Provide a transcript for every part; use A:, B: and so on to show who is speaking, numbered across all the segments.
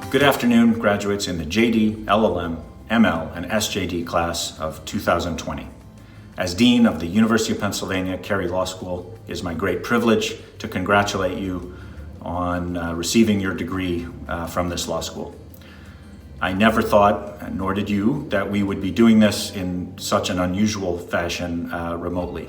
A: Good afternoon, graduates in the JD, LLM, ML, and SJD class of 2020. As Dean of the University of Pennsylvania Carey Law School, it is my great privilege to congratulate you on receiving your degree from this law school. I never thought, nor did you, that we would be doing this in such an unusual fashion remotely.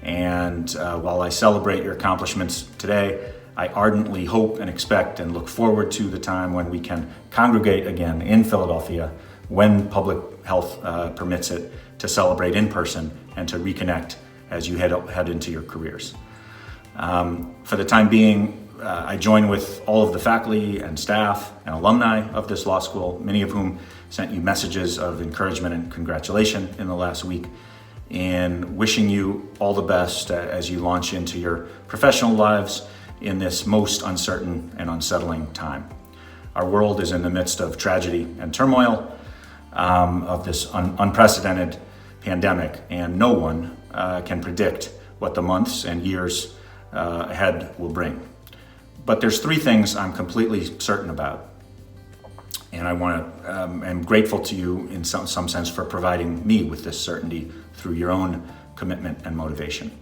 A: And while I celebrate your accomplishments today, I ardently hope and expect and look forward to the time when we can congregate again in Philadelphia when public health permits it, to celebrate in person and to reconnect as you head into your careers. For the time being, I join with all of the faculty and staff and alumni of this law school, many of whom sent you messages of encouragement and congratulation in the last week, in wishing you all the best as you launch into your professional lives in this most uncertain and unsettling time. Our world is in the midst of tragedy and turmoil, of this unprecedented pandemic, and no one can predict what the months and years ahead will bring. But there's three things I'm completely certain about, and I'm grateful to you in some sense for providing me with this certainty through your own commitment and motivation.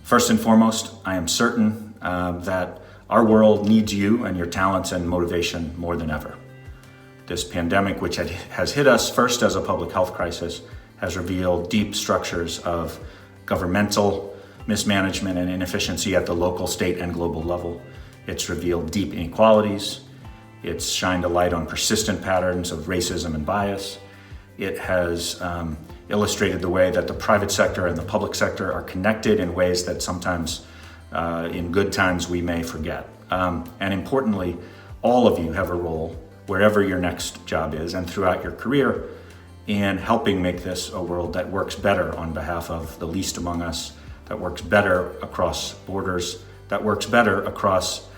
A: First and foremost, I am certain that our world needs you and your talents and motivation more than ever. This pandemic, which has hit us first as a public health crisis, has revealed deep structures of governmental mismanagement and inefficiency at the local, state, and global level. It's revealed deep inequalities. It's shined a light on persistent patterns of racism and bias. It has illustrated the way that the private sector and the public sector are connected in ways that sometimes in good times we may forget. And importantly, all of you have a role wherever your next job is and throughout your career in helping make this a world that works better on behalf of the least among us, that works better across borders, that works better across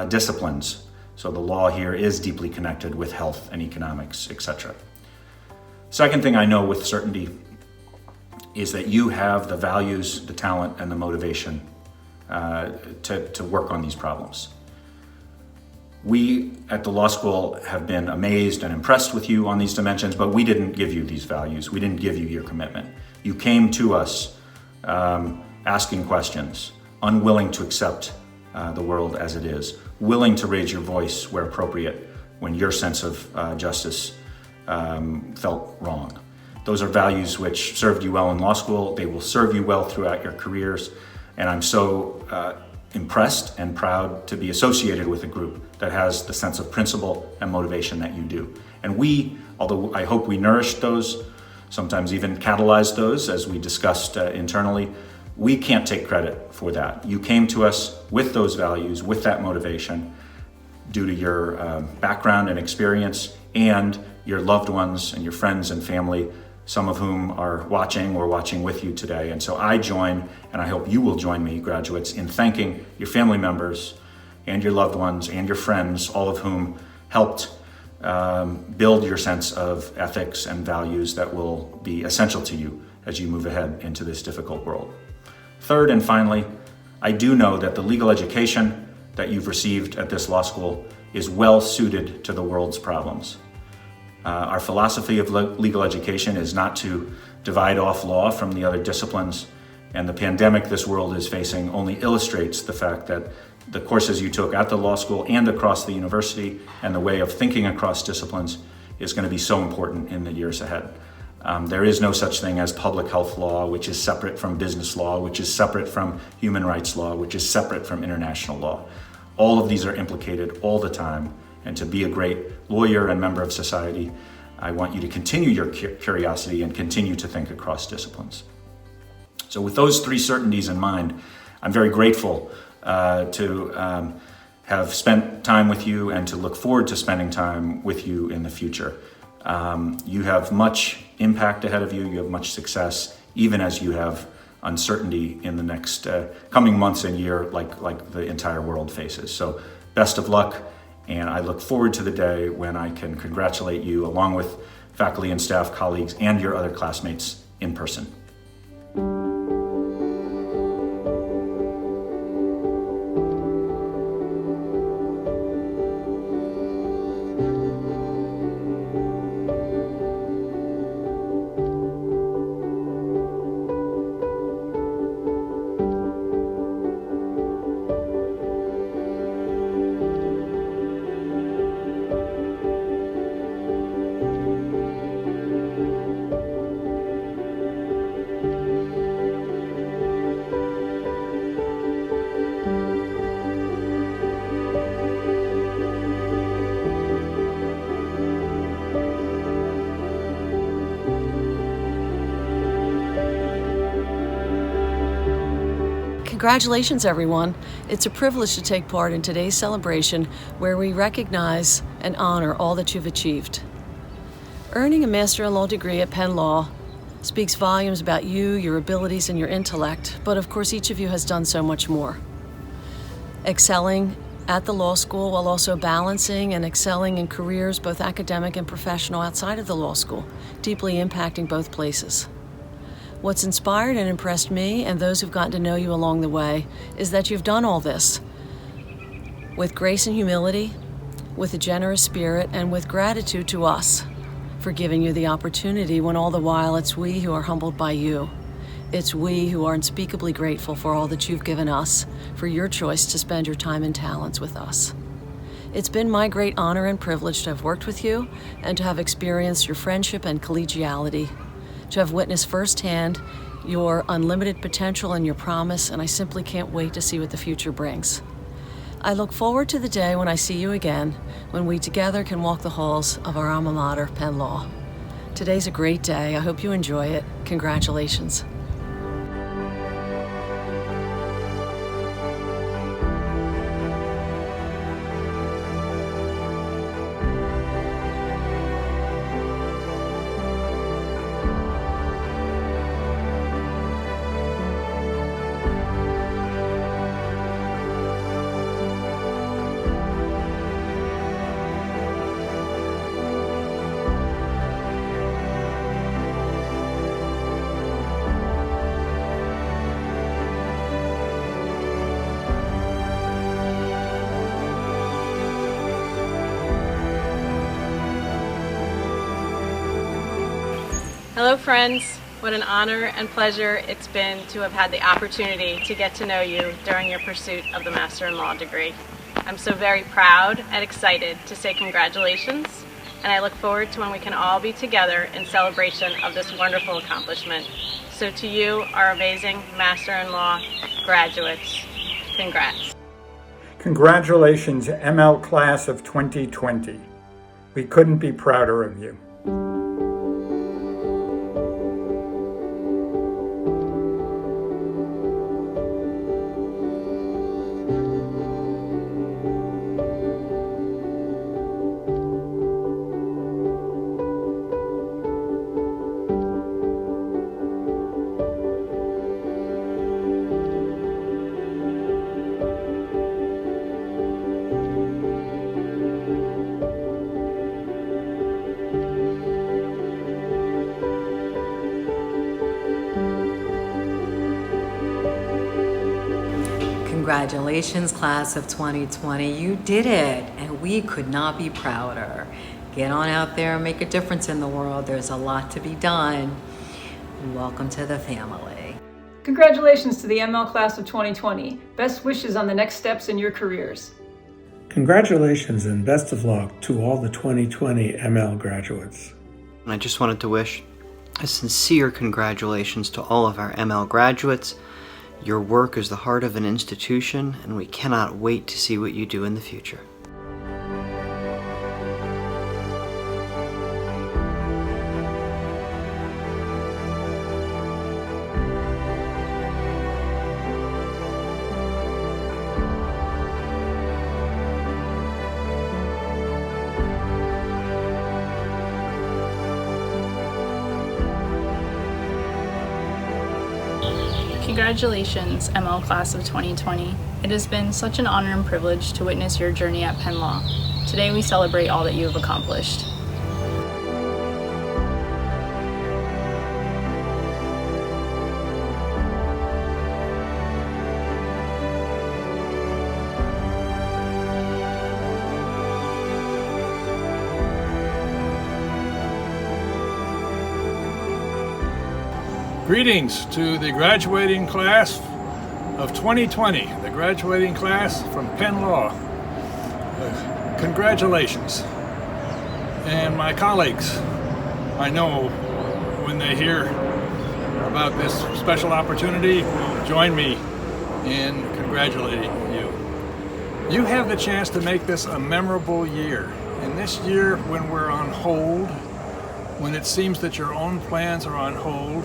A: disciplines. So the law here is deeply connected with health and economics, etc. Second thing I know with certainty is that you have the values, the talent, and the motivation to work on these problems. We at the law school have been amazed and impressed with you on these dimensions, but we didn't give you these values. We didn't give you your commitment. You came to us asking questions, unwilling to accept the world as it is, willing to raise your voice where appropriate when your sense of justice felt wrong. Those are values which served you well in law school. They will serve you well throughout your careers. And I'm so impressed and proud to be associated with a group that has the sense of principle and motivation that you do. And we, although I hope we nourished those, sometimes even catalyzed those as we discussed internally, we can't take credit for that. You came to us with those values, with that motivation, due to your background and experience and your loved ones and your friends and family, some of whom are watching or watching with you today. And so I join, and I hope you will join me, graduates, in thanking your family members and your loved ones and your friends, all of whom helped build your sense of ethics and values that will be essential to you as you move ahead into this difficult world. Third and finally, I do know that the legal education that you've received at this law school is well suited to the world's problems. Our philosophy of legal education is not to divide off law from the other disciplines, and the pandemic this world is facing only illustrates the fact that the courses you took at the law school and across the university and the way of thinking across disciplines is going to be so important in the years ahead. There is no such thing as public health law, which is separate from business law, which is separate from human rights law, which is separate from international law. All of these are implicated all the time. And to be a great lawyer and member of society, I want you to continue your curiosity and continue to think across disciplines. So with those three certainties in mind, I'm very grateful to have spent time with you and to look forward to spending time with you in the future. You have much impact ahead of you. You have much success, even as you have uncertainty in the next coming months and year like the entire world faces. So best of luck. And I look forward to the day when I can congratulate you along with faculty and staff, colleagues, and your other classmates in person.
B: Congratulations, everyone. It's a privilege to take part in today's celebration where we recognize and honor all that you've achieved. Earning a Master in Law degree at Penn Law speaks volumes about you, your abilities, and your intellect, but of course each of you has done so much more. Excelling at the law school while also balancing and excelling in careers, both academic and professional, outside of the law school, deeply impacting both places. What's inspired and impressed me and those who've gotten to know you along the way is that you've done all this with grace and humility, with a generous spirit, and with gratitude to us for giving you the opportunity, when all the while it's we who are humbled by you. It's we who are unspeakably grateful for all that you've given us, for your choice to spend your time and talents with us. It's been my great honor and privilege to have worked with you and to have experienced your friendship and collegiality, to have witnessed firsthand your unlimited potential and your promise, and I simply can't wait to see what the future brings. I look forward to the day when I see you again, when we together can walk the halls of our alma mater, Penn Law. Today's a great day. I hope you enjoy it. Congratulations.
C: Hello friends, what an honor and pleasure it's been to have had the opportunity to get to know you during your pursuit of the Master in Law degree. I'm so very proud and excited to say congratulations, and I look forward to when we can all be together in celebration of this wonderful accomplishment. So to you, our amazing Master in Law graduates, congrats.
D: Congratulations, ML Class of 2020. We couldn't be prouder of you.
E: Congratulations, class of 2020. You did it, and we could not be prouder. Get on out there and make a difference in the world. There's a lot to be done. Welcome to the family.
F: Congratulations to the ML class of 2020. Best wishes on the next steps in your careers.
G: Congratulations and best of luck to all the 2020 ML graduates.
H: I just wanted to wish a sincere congratulations to all of our ML graduates. Your work is the heart of an institution, and we cannot wait to see what you do in the future.
I: Congratulations, ML Class of 2020. It has been such an honor and privilege to witness your journey at Penn Law. Today we celebrate all that you have accomplished.
J: Greetings to the graduating class of 2020, the graduating class from Penn Law. Congratulations. And my colleagues, I know when they hear about this special opportunity, will join me in congratulating you. You have the chance to make this a memorable year. And this year, when we're on hold, when it seems that your own plans are on hold,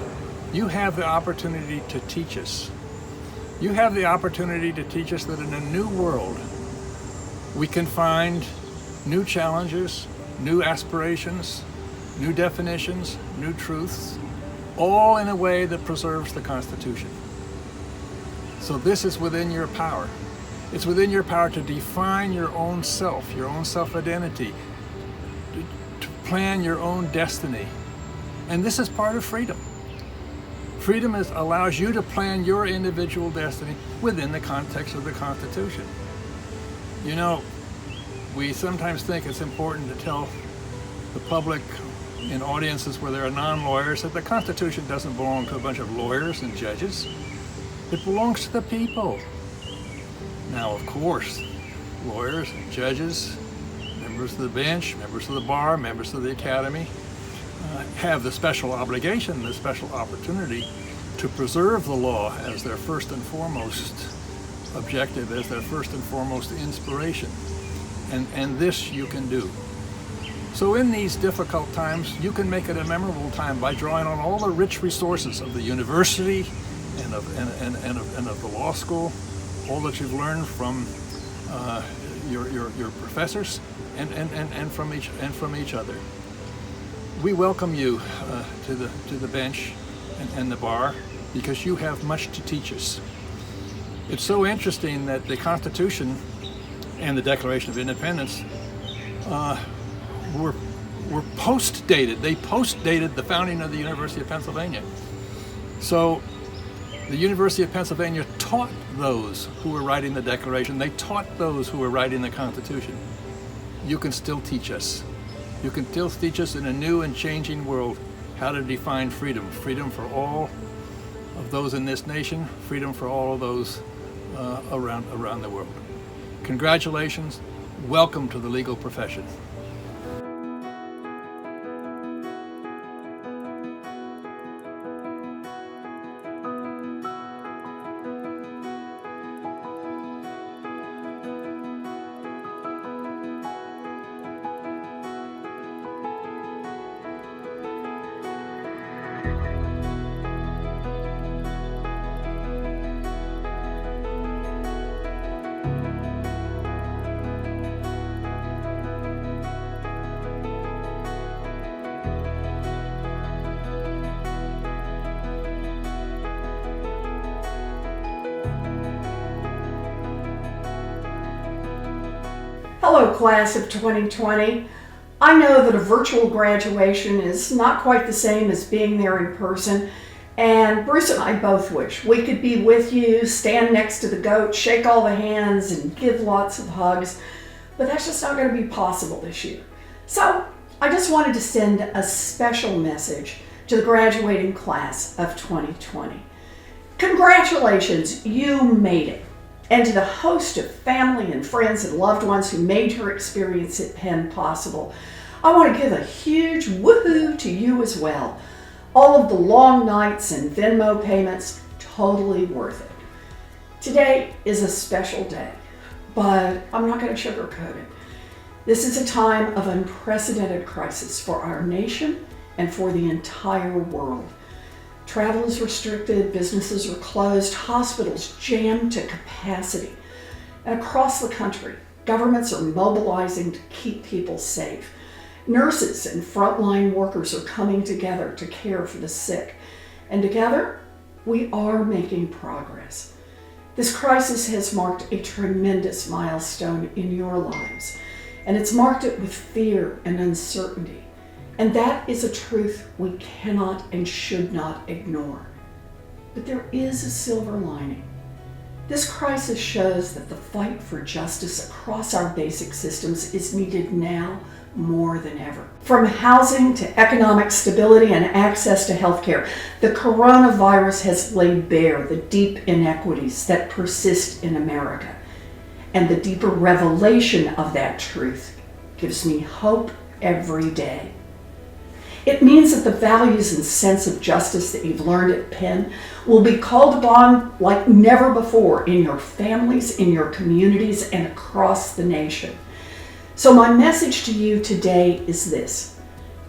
J: you have the opportunity to teach us. You have the opportunity to teach us that in a new world, we can find new challenges, new aspirations, new definitions, new truths, all in a way that preserves the Constitution. So this is within your power. It's within your power to define your own self-identity, to plan your own destiny. And this is part of freedom. Freedom allows you to plan your individual destiny within the context of the Constitution. You know, we sometimes think it's important to tell the public in audiences where there are non-lawyers that the Constitution doesn't belong to a bunch of lawyers and judges. It belongs to the people. Now, of course, lawyers and judges, members of the bench, members of the bar, members of the academy have the special obligation, the special opportunity to preserve the law as their first and foremost objective, as their first and foremost inspiration. And this you can do. So in these difficult times, you can make it a memorable time by drawing on all the rich resources of the university and of the law school, all that you've learned from your professors and from each other. We welcome you to the bench and the bar because you have much to teach us. It's so interesting that the Constitution and the Declaration of Independence were post-dated. They post-dated the founding of the University of Pennsylvania. So the University of Pennsylvania taught those who were writing the Declaration. They taught those who were writing the Constitution. You can still teach us. You can still teach us in a new and changing world how to define freedom. Freedom for all of those in this nation, freedom for all of those around the world. Congratulations. Welcome to the legal profession.
K: Hello, class of 2020. I know that a virtual graduation is not quite the same as being there in person, and Bruce and I both wish we could be with you, stand next to the goat, shake all the hands, and give lots of hugs, but that's just not going to be possible this year. So I just wanted to send a special message to the graduating class of 2020. Congratulations, you made it. And to the host of family and friends and loved ones who made your experience at Penn possible, I want to give a huge woohoo to you as well. All of the long nights and Venmo payments, totally worth it. Today is a special day, but I'm not going to sugarcoat it. This is a time of unprecedented crisis for our nation and for the entire world. Travel is restricted, businesses are closed, hospitals jammed to capacity. And across the country, governments are mobilizing to keep people safe. Nurses and frontline workers are coming together to care for the sick. And together, we are making progress. This crisis has marked a tremendous milestone in your lives, and it's marked it with fear and uncertainty. And that is a truth we cannot and should not ignore. But there is a silver lining. This crisis shows that the fight for justice across our basic systems is needed now more than ever. From housing to economic stability and access to healthcare, the coronavirus has laid bare the deep inequities that persist in America. And the deeper revelation of that truth gives me hope every day. It means that the values and sense of justice that you've learned at Penn will be called upon like never before in your families, in your communities, and across the nation. So my message to you today is this: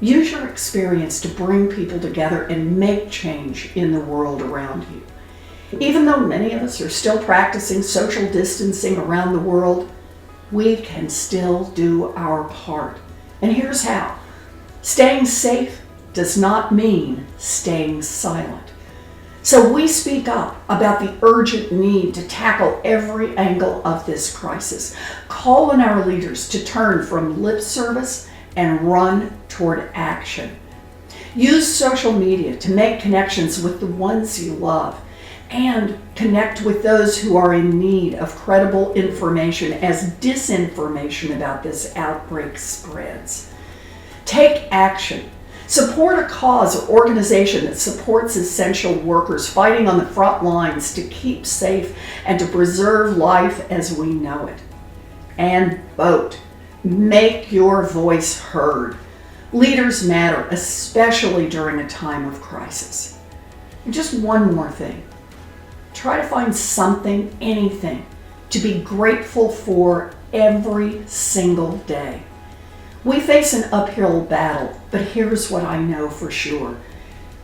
K: use your experience to bring people together and make change in the world around you. Even though many of us are still practicing social distancing around the world, we can still do our part. And here's how. Staying safe does not mean staying silent. So we speak up about the urgent need to tackle every angle of this crisis, calling our leaders to turn from lip service and run toward action. Use social media to make connections with the ones you love and connect with those who are in need of credible information as disinformation about this outbreak spreads. Take action. Support a cause or organization that supports essential workers fighting on the front lines to keep safe and to preserve life as we know it. And vote. Make your voice heard. Leaders matter, especially during a time of crisis. And just one more thing. Try to find something, anything, to be grateful for every single day. We face an uphill battle, but here's what I know for sure.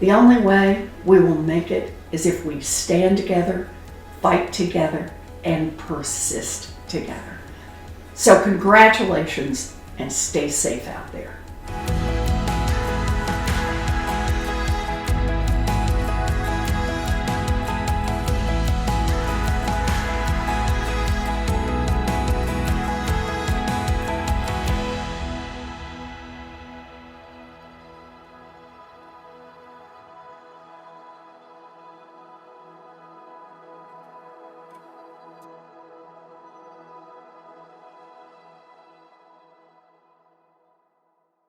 K: The only way we will make it is if we stand together, fight together, and persist together. So congratulations and stay safe out there.